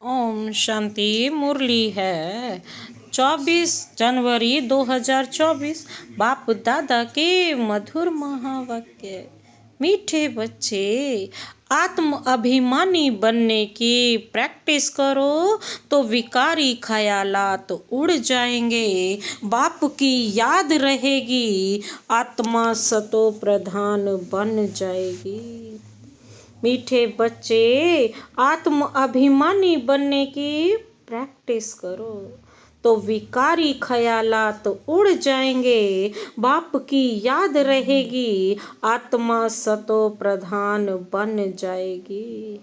ओम शांति। मुरली है 24 जनवरी 2024। बाप दादा के मधुर महावाक्य। मीठे बच्चे, आत्म अभिमानी बनने की प्रैक्टिस करो तो विकारी ख्यालात उड़ जाएंगे। बाप की याद रहेगी, आत्मा सतो प्रधान बन जाएगी। मीठे बच्चे, आत्म अभिमानी बनने की प्रैक्टिस करो तो विकारी ख्यालात उड़ जाएंगे। बाप की याद रहेगी, आत्मा सतो प्रधान बन जाएगी।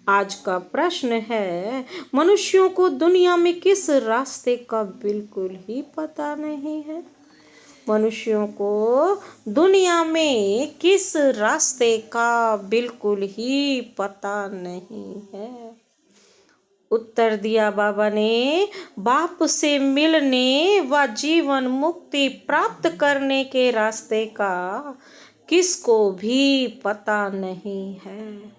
आज का प्रश्न है, मनुष्यों को दुनिया में किस रास्ते का बिल्कुल ही पता नहीं है। मनुष्यों को दुनिया में किस रास्ते का बिल्कुल ही पता नहीं है। उत्तर दिया बाबा ने, बाप से मिलने व जीवन मुक्ति प्राप्त करने के रास्ते का किसको भी पता नहीं है।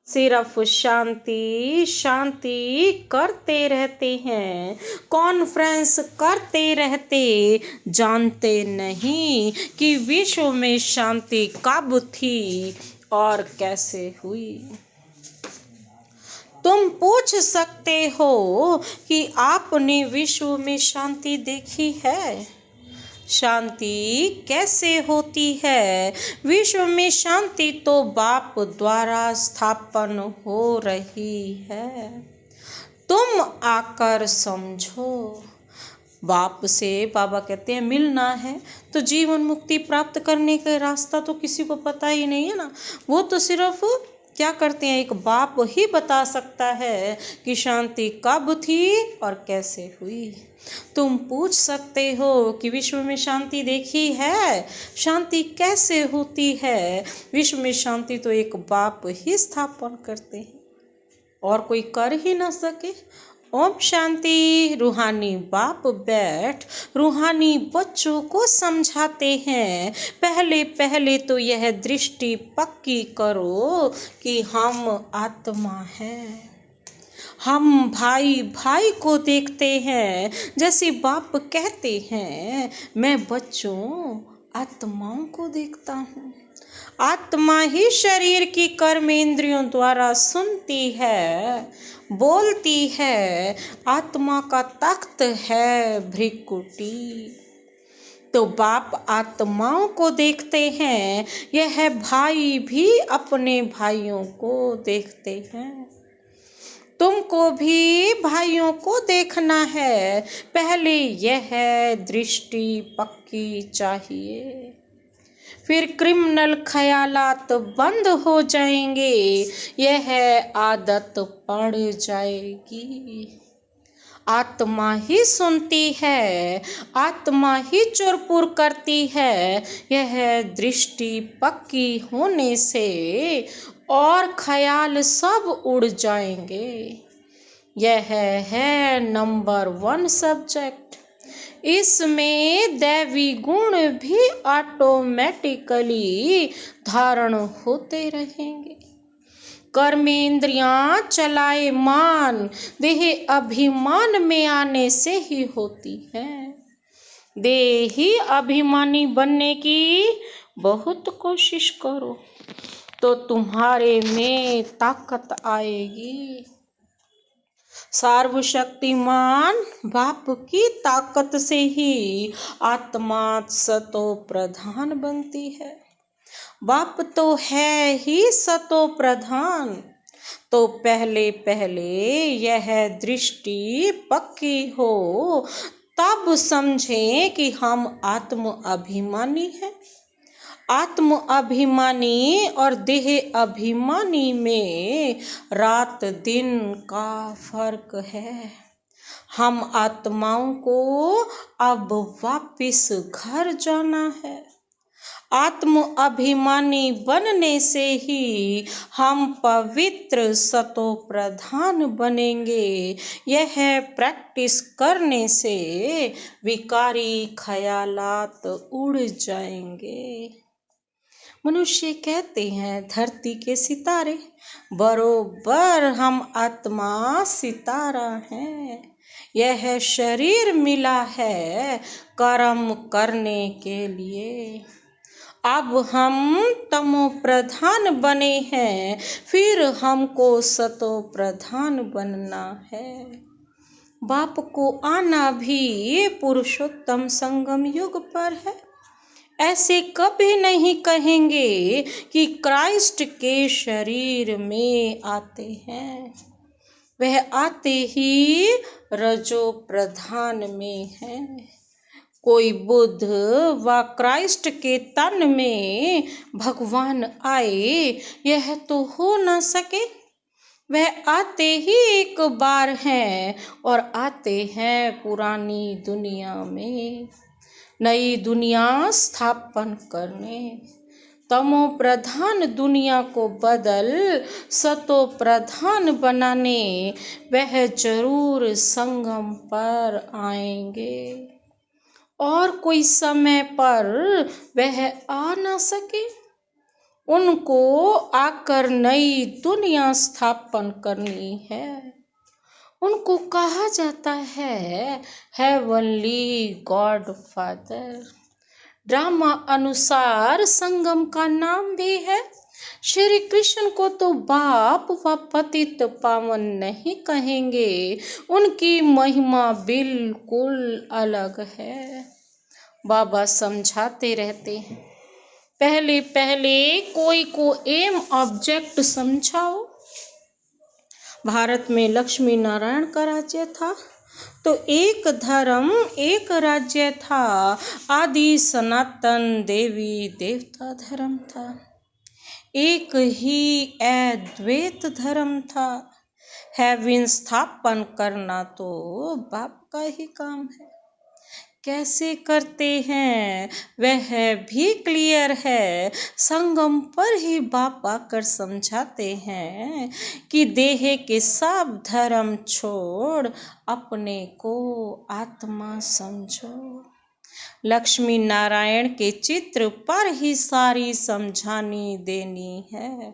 सिर्फ शांति शांति करते रहते हैं, कॉन्फ्रेंस करते रहते, जानते नहीं कि विश्व में शांति कब थी और कैसे हुई। तुम पूछ सकते हो कि आपने विश्व में शांति देखी है? शांति कैसे होती है? विश्व में शांति तो बाप द्वारा स्थापन हो रही है। तुम आकर समझो। बाप से बाबा कहते हैं मिलना है तो जीवन मुक्ति प्राप्त करने का रास्ता तो किसी को पता ही नहीं है ना। वो तो सिर्फ क्या करते हैं, एक बाप ही बता सकता है कि शांति कब थी और कैसे हुई। तुम पूछ सकते हो कि विश्व में शांति देखी है, शांति कैसे होती है। विश्व में शांति तो एक बाप ही स्थापन करते हैं और कोई कर ही ना सके। ओम शांति। रूहानी बाप बैठ रूहानी बच्चों को समझाते हैं, पहले पहले तो यह दृष्टि पक्की करो कि हम आत्मा हैं। हम भाई भाई को देखते हैं, जैसे बाप कहते हैं मैं बच्चों आत्माओं को देखता हूँ। आत्मा ही शरीर की कर्म इंद्रियों द्वारा सुनती है, बोलती है। आत्मा का तख्त है भ्रिकुटी। तो बाप आत्माओं को देखते हैं, यह भाई भी अपने भाइयों को देखते हैं। तुमको भी भाइयों को देखना है, पहले यह दृष्टि पक्की चाहिए, फिर क्रिमिनल ख्यालात बंद हो जाएंगे, यह आदत पड़ जाएगी। आत्मा ही सुनती है, आत्मा ही चुरपुर करती है। यह दृष्टि पक्की होने से और ख्याल सब उड़ जाएंगे। यह है नंबर 1 सब्जेक्ट। इसमें दैवी गुण भी ऑटोमेटिकली धारण होते रहेंगे। कर्मेंद्रियां चलायमान देह अभिमान में आने से ही होती हैं। देही अभिमानी बनने की बहुत कोशिश करो तो तुम्हारे में ताकत आएगी। सर्वशक्तिमान बाप की ताकत से ही आत्मा सतो प्रधान बनती है। बाप तो है ही सतो प्रधान। तो पहले पहले यह दृष्टि पक्की हो, तब समझें कि हम आत्म अभिमानी हैं। आत्म अभिमानी और देह अभिमानी में रात दिन का फर्क है। हम आत्माओं को अब वापिस घर जाना है। आत्म अभिमानी बनने से ही हम पवित्र सतो प्रधान बनेंगे। यह प्रैक्टिस करने से विकारी ख्यालात उड़ जाएंगे। मनुष्य कहते हैं धरती के सितारे, बरोबर हम आत्मा सितारा हैं। यह शरीर मिला है कर्म करने के लिए। अब हम तमो प्रधान बने हैं, फिर हमको सतो प्रधान बनना है। बाप को आना भी पुरुषोत्तम संगम युग पर है। ऐसे कभी नहीं कहेंगे कि क्राइस्ट के शरीर में आते हैं। वह आते ही रजो प्रधान में है। कोई बुद्ध व क्राइस्ट के तन में भगवान आए, यह तो हो न सके। वह आते ही एक बार हैं और आते हैं पुरानी दुनिया में, नई दुनिया स्थापन करने। तमो प्रधान दुनिया को बदल सतो प्रधान बनाने वह जरूर संगम पर आएंगे। और कोई समय पर वह आ न सके, उनको आकर नई दुनिया स्थापन करनी है। उनको कहा जाता है हेवनली गॉड फादर। ड्रामा अनुसार संगम का नाम भी है। श्री कृष्ण को तो बाप व पतित पावन नहीं कहेंगे, उनकी महिमा बिल्कुल अलग है। बाबा समझाते रहते हैं, पहले पहले कोई को एम ऑब्जेक्ट समझाओ। भारत में लक्ष्मी नारायण का राज्य था, तो एक धर्म एक राज्य था। आदि सनातन देवी देवता धर्म था। एक ही अद्वैत धर्म था। हेवन स्थापन करना तो बाप का ही काम है। कैसे करते हैं वह भी क्लियर है। संगम पर ही बाप आकर समझाते हैं कि देह के सब धर्म छोड़ अपने को आत्मा समझो। लक्ष्मी नारायण के चित्र पर ही सारी समझानी देनी है।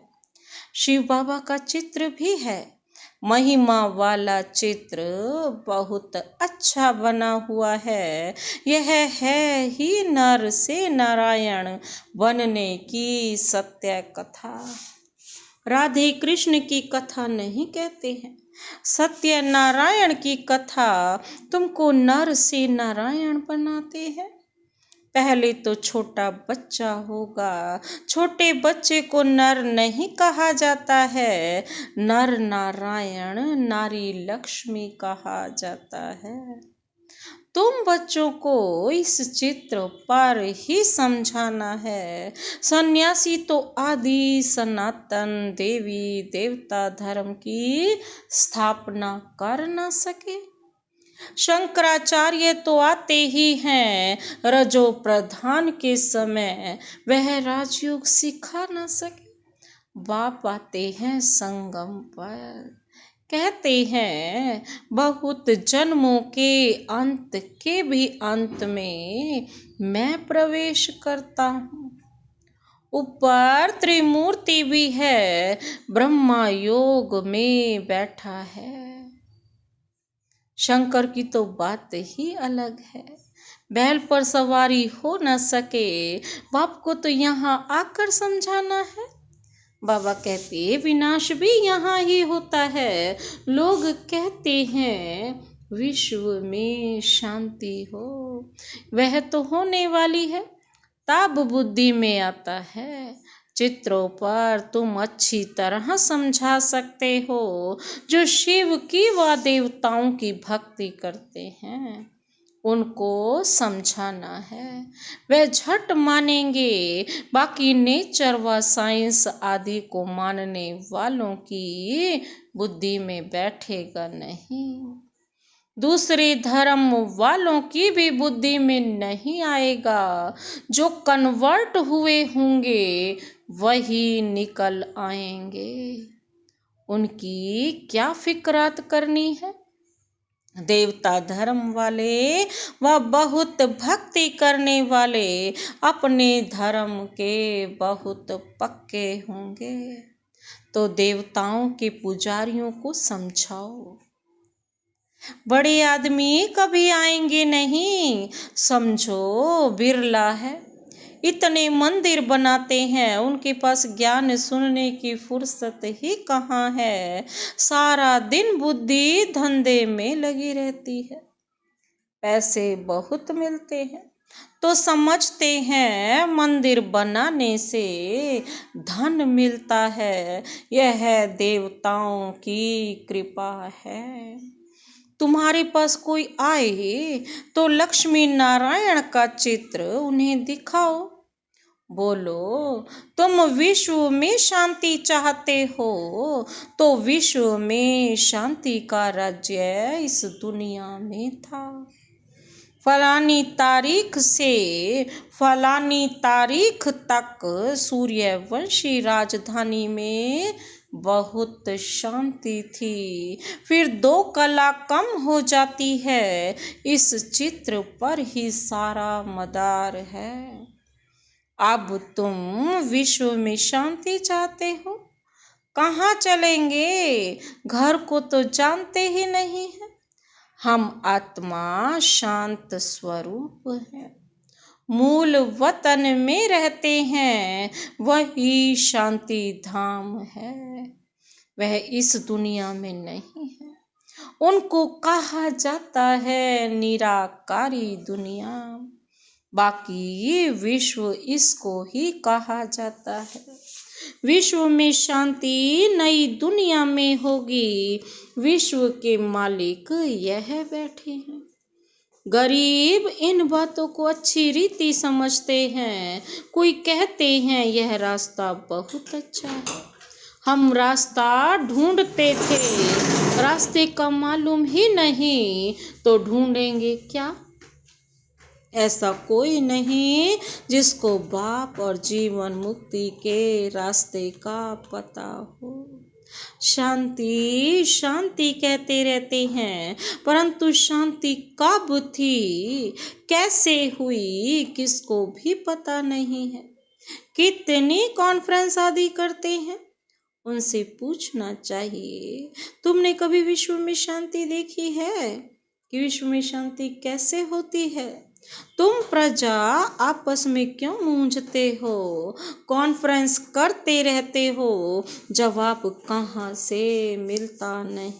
शिव बाबा का चित्र भी है, महिमा वाला चित्र बहुत अच्छा बना हुआ है। यह है ही नर से नारायण बनने की सत्य कथा। राधे कृष्ण की कथा नहीं कहते हैं, सत्य नारायण की कथा तुमको नर से नारायण बनाते हैं। पहले तो छोटा बच्चा होगा, छोटे बच्चे को नर नहीं कहा जाता है, नर नारायण नारी लक्ष्मी कहा जाता है। तुम बच्चों को इस चित्र पर ही समझाना है। सन्यासी तो आदि सनातन देवी देवता धर्म की स्थापना कर न सके। शंकराचार्य तो आते ही हैं रजो प्रधान के समय, वह राजयोग सिखा न सके। बाप आते हैं संगम पर, कहते हैं बहुत जन्मों के अंत के भी अंत में मैं प्रवेश करता हूँ। ऊपर त्रिमूर्ति भी है, ब्रह्मा योग में बैठा है। शंकर की तो बात ही अलग है। बैल पर सवारी हो न सके, बाप को तो यहाँ आकर समझाना है। बाबा कहते विनाश भी यहाँ ही होता है। लोग कहते हैं विश्व में शांति हो, वह तो होने वाली है, तब बुद्धि में आता है। चित्रों पर तुम अच्छी तरह समझा सकते हो। जो शिव की व देवताओं की भक्ति करते हैं उनको समझाना है, वे झट मानेंगे। बाकी नेचर व साइंस आदि को मानने वालों की बुद्धि में बैठेगा नहीं। दूसरे धर्म वालों की भी बुद्धि में नहीं आएगा। जो कन्वर्ट हुए होंगे वही निकल आएंगे। उनकी क्या फिक्रात करनी है। देवता धर्म वाले व बहुत भक्ति करने वाले अपने धर्म के बहुत पक्के होंगे। तो देवताओं के पुजारियों को समझाओ, बड़े आदमी कभी आएंगे नहीं, समझो बिरला है। इतने मंदिर बनाते हैं, उनके पास ज्ञान सुनने की फुर्सत ही कहाँ है। सारा दिन बुद्धि धंधे में लगी रहती है। पैसे बहुत मिलते हैं तो समझते हैं मंदिर बनाने से धन मिलता है। यह देवताओं की कृपा है। तुम्हारे पास कोई आए तो लक्ष्मी नारायण का चित्र उन्हें दिखाओ। बोलो, तुम विश्व में शांति चाहते हो तो विश्व में शांति का राज्य इस दुनिया में था। फलानी तारीख से फलानी तारीख तक सूर्यवंशी राजधानी में बहुत शांति थी। फिर 2 कला कम हो जाती है। इस चित्र पर ही सारा मदार है। अब तुम विश्व में शांति चाहते हो, कहाँ चलेंगे? घर को तो जानते ही नहीं है। हम आत्मा शांत स्वरूप है, मूल वतन में रहते हैं, वही शांति धाम है। वह इस दुनिया में नहीं है। उनको कहा जाता है निराकारी दुनिया। बाकी विश्व इसको ही कहा जाता है। विश्व में शांति नई दुनिया में होगी। विश्व के मालिक यह बैठे हैं। गरीब इन बातों को अच्छी रीति समझते हैं। कोई कहते हैं यह रास्ता बहुत अच्छा है। हम रास्ता ढूंढते थे, रास्ते का मालूम ही नहीं तो ढूंढेंगे क्या? ऐसा कोई नहीं जिसको बाप और जीवन मुक्ति के रास्ते का पता हो। शांति शांति कहते रहते हैं, परंतु शांति कब थी, कैसे हुई, किसको भी पता नहीं है। कितनी कॉन्फ्रेंस आदि करते हैं, उनसे पूछना चाहिए, तुमने कभी विश्व में शांति देखी है कि विश्व में शांति कैसे होती है? तुम प्रजा आपस में क्यों मूंझते हो, कॉन्फ्रेंस करते रहते हो, जवाब कहाँ से मिलता नहीं।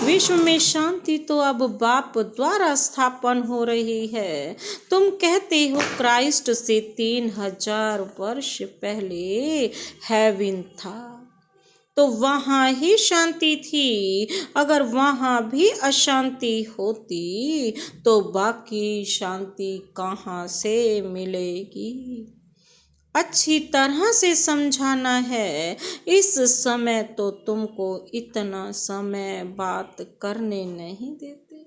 विश्व में शांति तो अब बाप द्वारा स्थापन हो रही है। तुम कहते हो क्राइस्ट से 3000 वर्ष पहले हेवन था, तो वहाँ ही शांति थी। अगर वहाँ भी अशांति होती तो बाकी शांति कहाँ से मिलेगी? अच्छी तरह से समझाना है। इस समय तो तुमको इतना समय बात करने नहीं देते,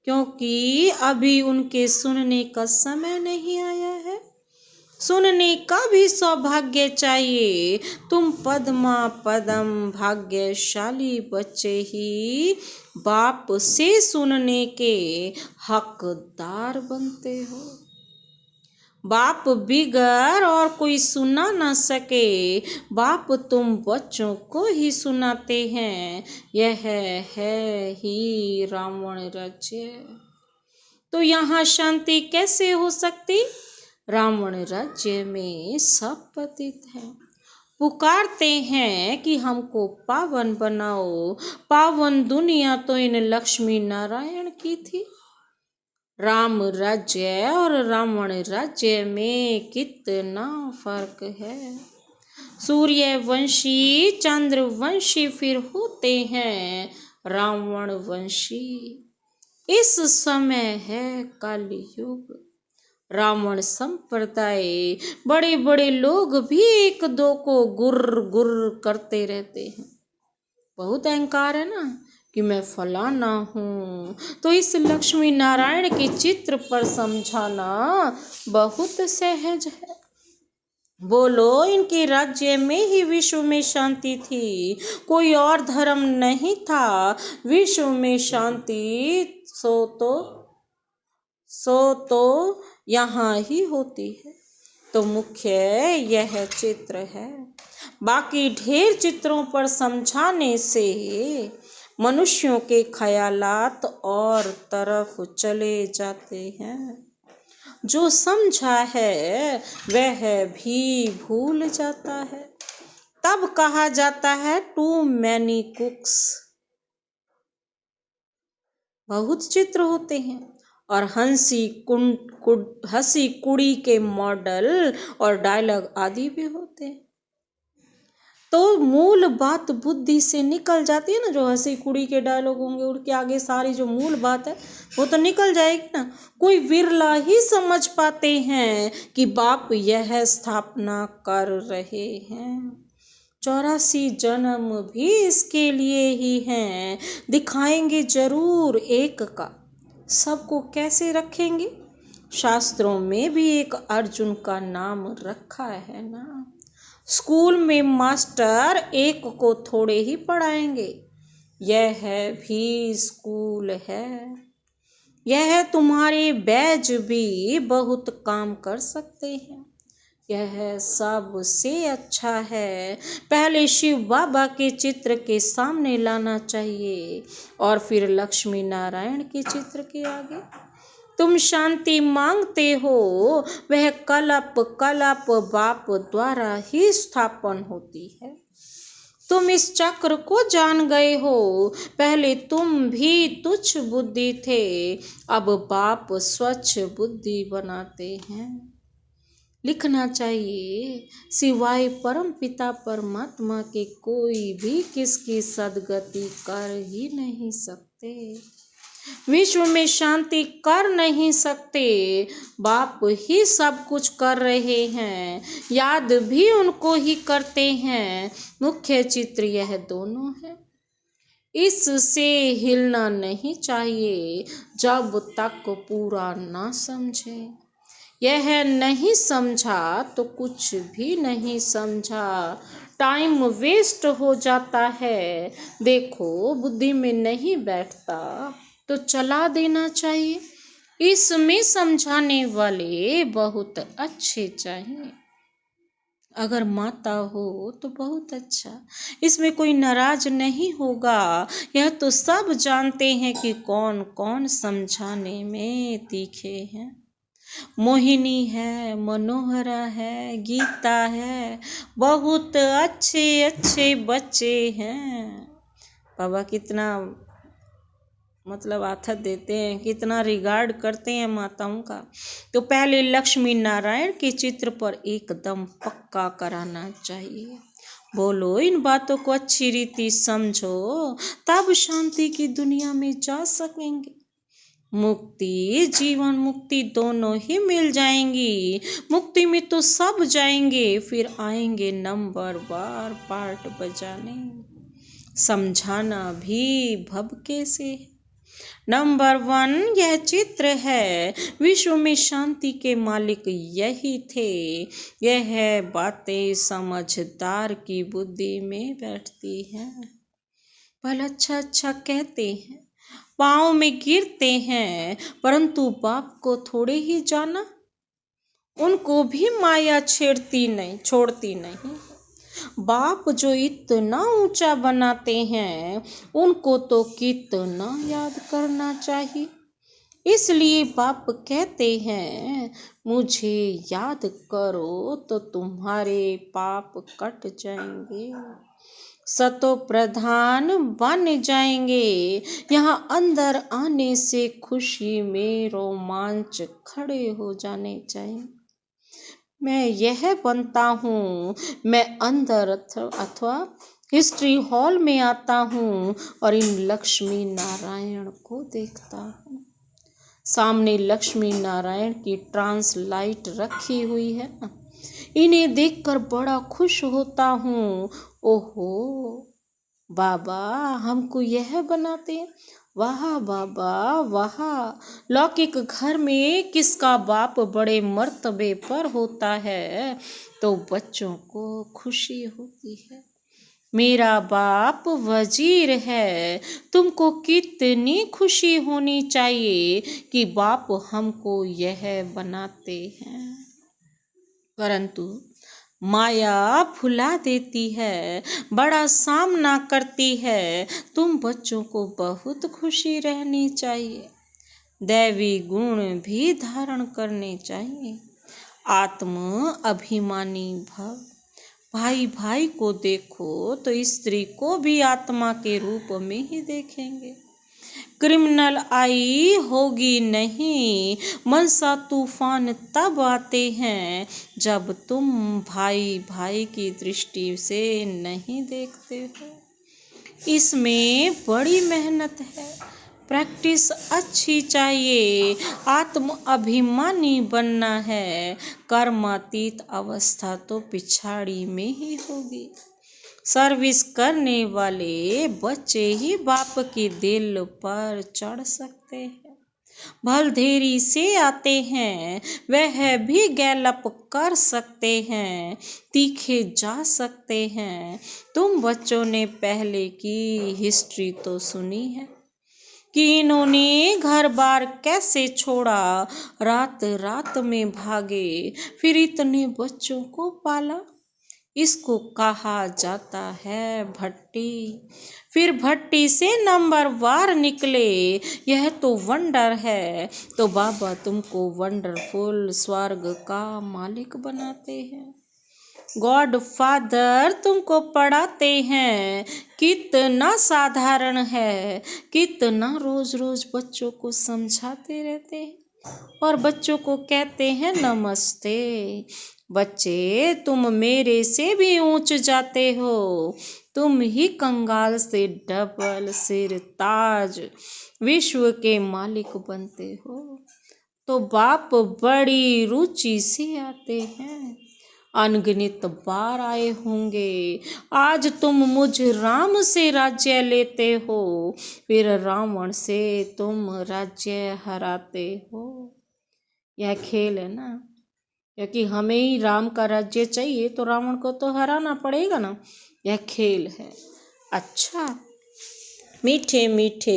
क्योंकि अभी उनके सुनने का समय नहीं आया है। सुनने का भी सौभाग्य चाहिए। तुम पद्मा पदम भाग्यशाली बच्चे ही बाप से सुनने के हकदार बनते हो। बाप बिगर और कोई सुना ना सके, बाप तुम बच्चों को ही सुनाते हैं। यह है ही रावण राज्य। तो यहाँ शांति कैसे हो सकती? रावण राज्य में सब पतित हैं, पुकारते हैं कि हमको पावन बनाओ। पावन दुनिया तो इन लक्ष्मी नारायण की थी। राम राज्य और रावण राज्य में कितना फर्क है। सूर्यवंशी चंद्रवंशी फिर होते हैं रावण वंशी। इस समय है कलयुग। रावण संप्रदाय बड़े बड़े लोग भी एक दो को गुर्र गुर्र करते रहते हैं। बहुत अहंकार है ना कि मैं फलाना हूँ। तो इस लक्ष्मी नारायण के चित्र पर समझाना बहुत सहज है। बोलो, इनके राज्य में ही विश्व में शांति थी, कोई और धर्म नहीं था। विश्व में शांति सो तो यहाँ ही होती है। तो मुख्य यह चित्र है। बाकी ढेर चित्रों पर समझाने से मनुष्यों के ख्यालात और तरफ चले जाते हैं। जो समझा है वह भी भूल जाता है। तब कहा जाता है टू मैनी कुक्स। बहुत चित्र होते हैं और हंसी कुड़ी के मॉडल और डायलॉग आदि भी होते हैं। तो मूल बात बुद्धि से निकल जाती है ना। जो हंसी कुड़ी के डायलॉग होंगे उनके आगे सारी जो मूल बात है वो तो निकल जाएगी ना। कोई विरला ही समझ पाते हैं कि बाप यह स्थापना कर रहे हैं। 84 जन्म भी इसके लिए ही हैं। दिखाएंगे जरूर एक का। सबको कैसे रखेंगे? शास्त्रों में भी एक अर्जुन का नाम रखा है ना। स्कूल में मास्टर एक को थोड़े ही पढ़ाएंगे। यह भी स्कूल है। यह तुम्हारे बैज भी बहुत काम कर सकते हैं। यह सबसे अच्छा है। पहले शिव बाबा के चित्र के सामने लाना चाहिए और फिर लक्ष्मी नारायण के चित्र के आगे। तुम शांति मांगते हो, वह कलप बाप द्वारा ही स्थापन होती है। तुम इस चक्र को जान गए हो। पहले तुम भी तुच्छ बुद्धि थे, अब बाप स्वच्छ बुद्धि बनाते हैं। लिखना चाहिए, सिवाय परम पिता परमात्मा के कोई भी किसकी सदगति कर ही नहीं सकते। विश्व में शांति कर नहीं सकते। बाप ही सब कुछ कर रहे हैं। याद भी उनको ही करते हैं। मुख्य चित्र यह दोनों है। इससे हिलना नहीं चाहिए जब तक पूरा ना समझे। यह नहीं समझा तो कुछ भी नहीं समझा। टाइम वेस्ट हो जाता है। देखो, बुद्धि में नहीं बैठता तो चला देना चाहिए। इसमें समझाने वाले बहुत अच्छे चाहिए। अगर माता हो तो बहुत अच्छा, इसमें कोई नाराज नहीं होगा। यह तो सब जानते हैं कि कौन कौन समझाने में तीखे हैं। मोहिनी है, मनोहरा है, गीता है, बहुत अच्छे अच्छे बच्चे हैं। बाबा कितना आथत देते हैं, कितना रिगार्ड करते हैं माताओं का। तो पहले लक्ष्मी नारायण के चित्र पर एकदम पक्का कराना चाहिए। बोलो, इन बातों को अच्छी रीति समझो, तब शांति की दुनिया में जा सकेंगे। मुक्ति, जीवन मुक्ति दोनों ही मिल जाएंगी। मुक्ति में तो सब जाएंगे, फिर आएंगे नंबर वार पार्ट बजाने। समझाना भी भभके से। नंबर 1 यह चित्र है। विश्व में शांति के मालिक यही थे। यह बातें समझदार की बुद्धि में बैठती हैं। पल अच्छा अच्छा कहते हैं, पाँव में गिरते हैं, परंतु बाप को थोड़े ही जाना। उनको भी माया छोड़ती नहीं। बाप जो इतना ऊंचा बनाते हैं, उनको तो कितना याद करना चाहिए। इसलिए बाप कहते हैं, मुझे याद करो तो तुम्हारे पाप कट जाएंगे, सतो प्रधान बन जाएंगे। यहाँ अंदर आने से खुशी में रोमांच खड़े हो जाने चाहिए। मैं यह बनता हूँ, मैं अंदर अथवा हिस्ट्री हॉल में आता हूँ और इन लक्ष्मी नारायण को देखता हूँ। सामने लक्ष्मी नारायण की ट्रांसलाइट रखी हुई है ना, इन्हें देखकर बड़ा खुश होता हूँ। ओहो, बाबा हमको यह बनाते हैं। वाह बाबा वाह। लौकिक घर में किसका बाप बड़े मर्तबे पर होता है तो बच्चों को खुशी होती है। मेरा बाप वजीर है। तुमको कितनी खुशी होनी चाहिए कि बाप हमको यह बनाते हैं। परंतु माया फुला देती है, बड़ा सामना करती है। तुम बच्चों को बहुत खुशी रहनी चाहिए। दैवी गुण भी धारण करने चाहिए। आत्म अभिमानी भव। भाई भाई को देखो तो स्त्री को भी आत्मा के रूप में ही देखेंगे। क्रिमिनल आई होगी नहीं। मनसा तूफान तब आते हैं जब तुम भाई भाई की दृष्टि से नहीं देखते हो। इसमें बड़ी मेहनत है, प्रैक्टिस अच्छी चाहिए। आत्म अभिमानी बनना है। कर्मातीत अवस्था तो पिछाड़ी में ही होगी। सर्विस करने वाले बच्चे ही बाप के दिल पर चढ़ सकते हैं। भलधेरी से आते हैं, वह भी गैलप कर सकते हैं, तीखे जा सकते हैं। तुम बच्चों ने पहले की हिस्ट्री तो सुनी है कि इन्होंने घर बार कैसे छोड़ा, रात रात में भागे, फिर इतने बच्चों को पाला। इसको कहा जाता है भट्टी। फिर भट्टी से नंबर वार निकले। यह तो वंडर है। तो बाबा तुमको वंडरफुल स्वर्ग का मालिक बनाते हैं। गॉड फादर तुमको पढ़ाते हैं। कितना साधारण है, कितना रोज रोज बच्चों को समझाते रहते हैं और बच्चों को कहते हैं नमस्ते। बच्चे तुम मेरे से भी ऊंच जाते हो। तुम ही कंगाल से डबल सिर ताज विश्व के मालिक बनते हो। तो बाप बड़ी रुचि से आते हैं। अनगिनत बार आए होंगे। आज तुम मुझ राम से राज्य लेते हो, फिर रावण से तुम राज्य हराते हो। यह खेल है ना, क्योंकि हमें ही राम का राज्य चाहिए तो रावण को तो हराना पड़ेगा ना। यह खेल है। अच्छा, मीठे मीठे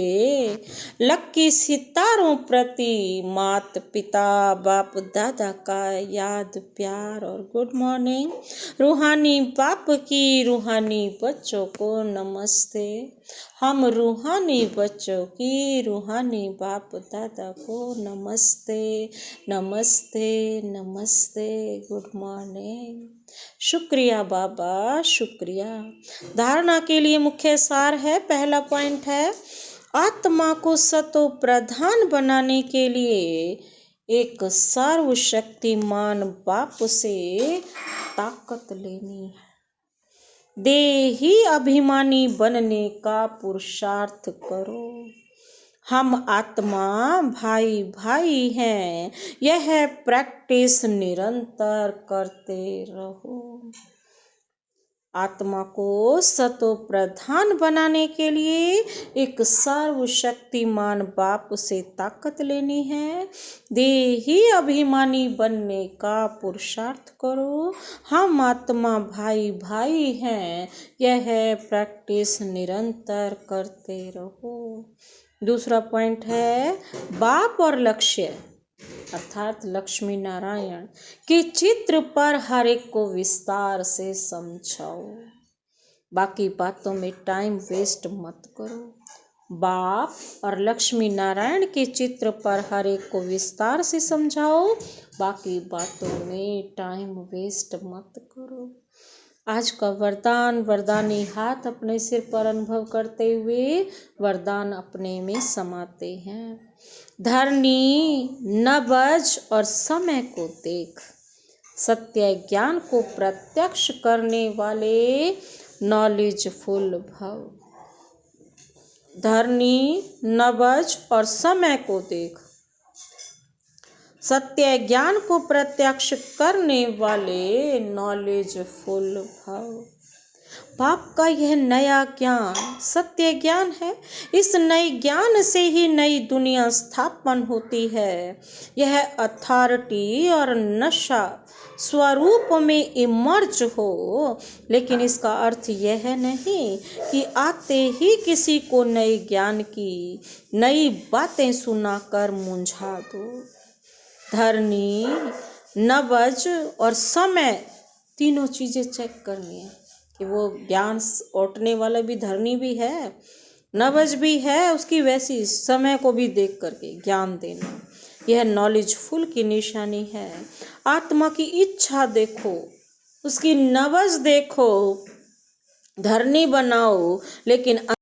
लक्की सितारों प्रति मात पिता बाप दादा का याद प्यार और गुड मॉर्निंग। रूहानी बाप की रूहानी बच्चों को नमस्ते। हम रूहानी बच्चों की रूहानी बाप दादा को नमस्ते नमस्ते नमस्ते, गुड मॉर्निंग। शुक्रिया बाबा, शुक्रिया। धारणा के लिए मुख्य सार है, पहला पॉइंट है आत्मा को सतो प्रधान बनाने के लिए एक सर्वशक्तिमान बाप से ताकत लेनी है। देही अभिमानी बनने का पुरुषार्थ करो। हम आत्मा भाई भाई हैं, यह प्रैक्टिस निरंतर करते रहो। आत्मा को सतो प्रधान बनाने के लिए एक सर्वशक्तिमान बाप से ताकत लेनी है। देही अभिमानी बनने का पुरुषार्थ करो। हम आत्मा भाई भाई हैं, यह प्रैक्टिस निरंतर करते रहो। दूसरा पॉइंट है बाप और लक्ष्य अर्थात लक्ष्मी नारायण के चित्र पर हर एक को विस्तार से समझाओ। बाकी बातों में टाइम वेस्ट मत करो। बाप और लक्ष्मी नारायण के चित्र पर हर एक को विस्तार से समझाओ। बाकी बातों में टाइम वेस्ट मत करो। आज का वरदान, वरदानी हाथ अपने सिर पर अनुभव करते हुए वरदान अपने में समाते हैं। धरनी नबज और समय को देख, सत्य ज्ञान को प्रत्यक्ष करने वाले नॉलेजफुल भव। धरनी नबज और समय को देख, सत्य ज्ञान को प्रत्यक्ष करने वाले नॉलेजफुल भव। पाप का यह नया ज्ञान सत्य ज्ञान है। इस नए ज्ञान से ही नई दुनिया स्थापन होती है। यह अथॉरिटी और नशा स्वरूप में इमर्ज हो, लेकिन इसका अर्थ यह नहीं कि आते ही किसी को नए ज्ञान की नई बातें सुनाकर मुंझा दो। धरनी, नबज और समय तीनों चीज़ें चेक करनी है कि वो ज्ञान औटने वाला भी धरनी भी है, नबज भी है, उसकी वैसी समय को भी देख करके ज्ञान देना, यह नॉलेजफुल की निशानी है। आत्मा की इच्छा देखो, उसकी नबज देखो, धरनी बनाओ, लेकिन